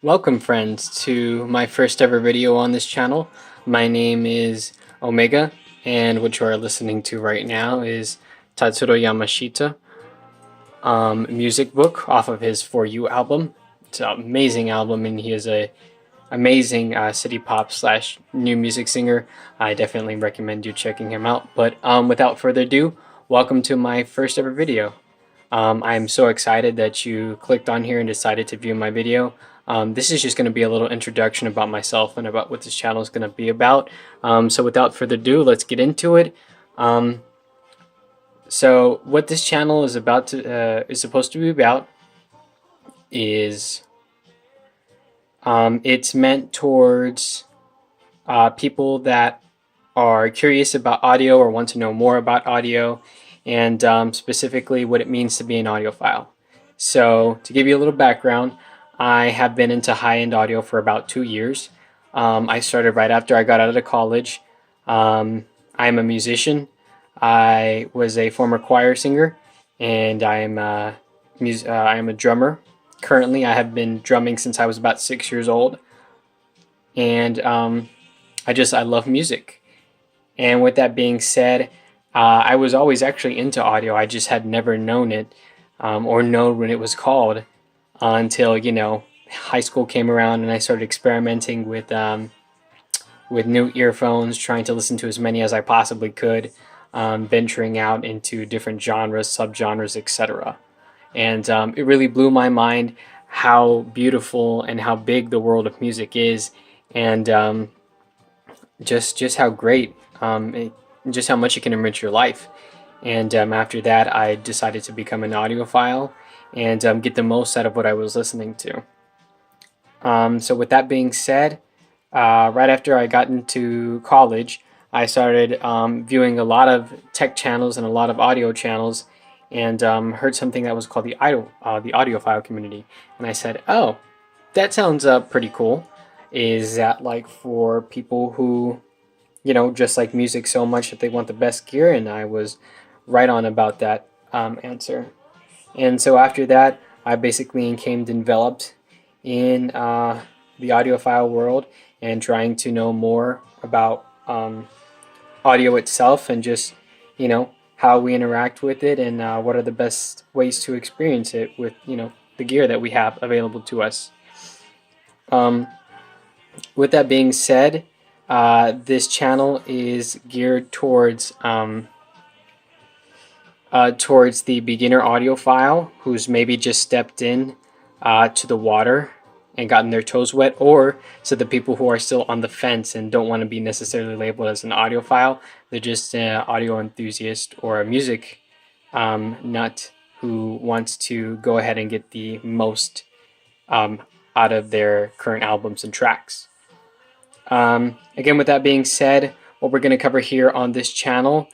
Welcome friends to my first ever video on this channel. My name is Omega and what you are listening to right now is Tatsuro Yamashita music book off of his For You album. It's an amazing album and he is a amazing city pop slash new music singer. I definitely recommend you checking him out. But without further ado, welcome to my first ever video. I'm so excited that you clicked on here and decided to view my video. This is just going to be a little introduction about myself and about what this channel is going to be about. So without further ado, let's get into it. So what this channel is supposed to be about is it's meant towards people that are curious about audio or want to know more about audio, and specifically what it means to be an audiophile. So to give you a little background, I have been into high-end audio for about 2 years. I started right after I got out of college. I'm a musician. I was a former choir singer, and I am a drummer. Currently, I have been drumming since I was about 6 years old, and I love music. And with that being said, I was always actually into audio. I just had never known it or known what it was called until high school came around and I started experimenting with new earphones, trying to listen to as many as I possibly could, venturing out into different genres, subgenres, etc. And it really blew my mind how beautiful and how big the world of music is, and just how great, just how much it can enrich your life. And after that, I decided to become an audiophile and get the most out of what I was listening to. So with that being said, right after I got into college, I started viewing a lot of tech channels and a lot of audio channels, and heard something that was called the audiophile community. And I said, oh, that sounds pretty cool. Is that like for people who, just like music so much that they want the best gear? And I was right on about that answer. And so after that, I basically became enveloped in the audiophile world and trying to know more about audio itself and just, how we interact with it and what are the best ways to experience it with, the gear that we have available to us. With that being said, this channel is geared towards the beginner audiophile who's maybe just stepped in to the water and gotten their toes wet, or so the people who are still on the fence and don't want to be necessarily labeled as an audiophile. They're just an audio enthusiast or a music nut who wants to go ahead and get the most out of their current albums and tracks. Again, with that being said, what we're going to cover here on this channel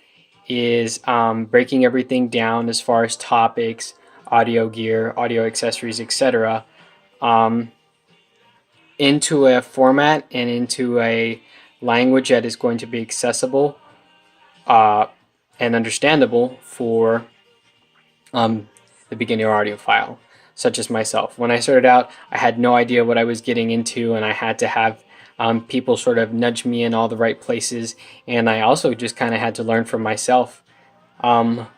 is breaking everything down as far as topics, audio gear, audio accessories, etc. Into a format and into a language that is going to be accessible and understandable for the beginner audiophile, such as myself. When I started out, I had no idea what I was getting into, and I had to have people sort of nudge me in all the right places, and I also just kind of had to learn for myself. What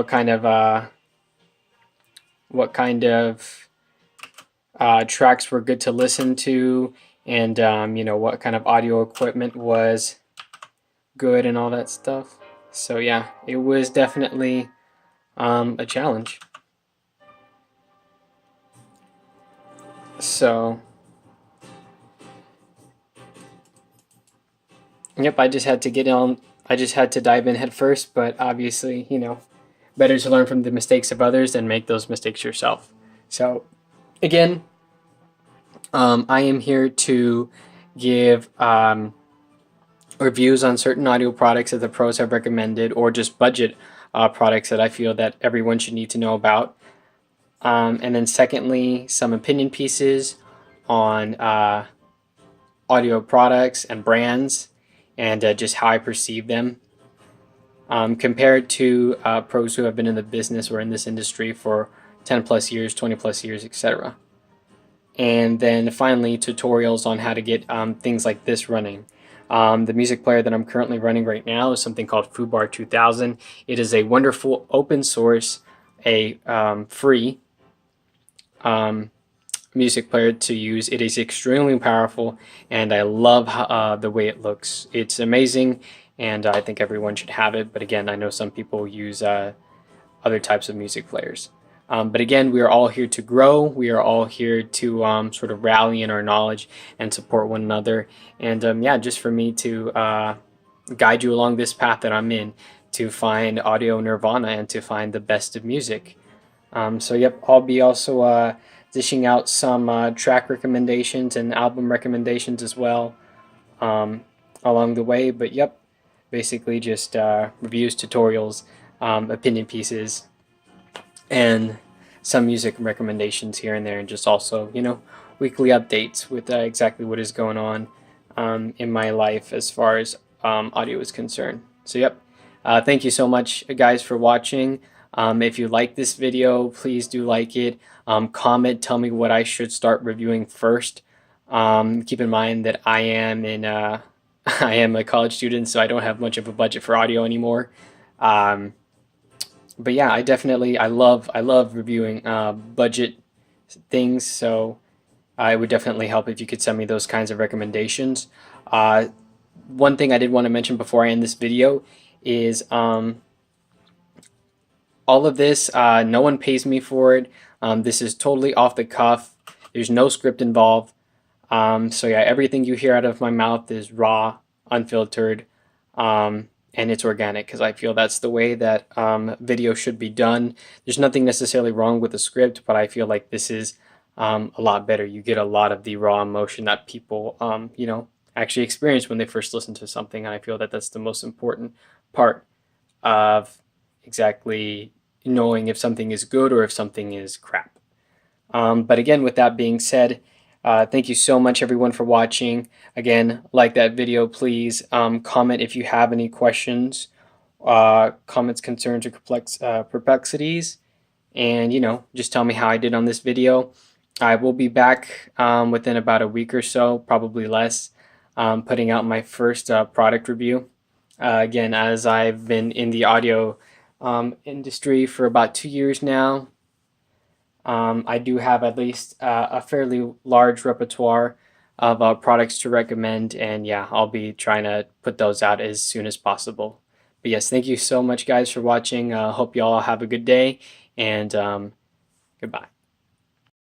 kind of tracks were good to listen to, and what kind of audio equipment was good and all that stuff. So yeah, it was definitely a challenge. So yep, I just had to get on. I just had to dive in head first, but obviously, better to learn from the mistakes of others than make those mistakes yourself. So again, I am here to give reviews on certain audio products that the pros have recommended, or just budget products that I feel that everyone should need to know about. And then secondly, some opinion pieces on audio products and brands, and just how I perceive them compared to pros who have been in the business or in this industry for 10 plus years, 20 plus years, etc. and then finally tutorials on how to get things like this running. The music player that I'm currently running right now is something called FooBar 2000. It is a wonderful open source, a free music player to use. It is extremely powerful, and I love the way it looks. It's amazing, and I think everyone should have it. But again, I know some people use other types of music players. But again, we are all here to grow. We are all here to sort of rally in our knowledge and support one another. And yeah, just for me to guide you along this path that I'm in, to find audio nirvana and to find the best of music. So yep, I'll be also dishing out some track recommendations and album recommendations as well along the way. But yep, basically just reviews, tutorials, opinion pieces, and some music recommendations here and there, and just also, you know, weekly updates with exactly what is going on in my life as far as audio is concerned. So yep, thank you so much guys for watching. If you like this video, please do like it. Comment, tell me what I should start reviewing first. Keep in mind that I am in I am a college student, so I don't have much of a budget for audio anymore. But yeah, I love reviewing budget things, so it would definitely help if you could send me those kinds of recommendations. One thing I did want to mention before I end this video is all of this, no one pays me for it. This is totally off the cuff. There's no script involved. So yeah, everything you hear out of my mouth is raw, unfiltered, and it's organic, because I feel that's the way that video should be done. There's nothing necessarily wrong with the script, but I feel like this is a lot better. You get a lot of the raw emotion that people, you know, actually experience when they first listen to something, and I feel that that's the most important part of exactly knowing if something is good or if something is crap. But again, with that being said, thank you so much everyone for watching. Again, like that video, please. Comment if you have any questions, comments, concerns, or perplexities. And, you know, just tell me how I did on this video. I will be back within about a week or so, probably less, putting out my first product review. Again, as I've been in the audio industry for about 2 years now, I do have at least a fairly large repertoire of products to recommend, and yeah, I'll be trying to put those out as soon as possible. But yes, thank you so much guys for watching. Hope you all have a good day, and goodbye.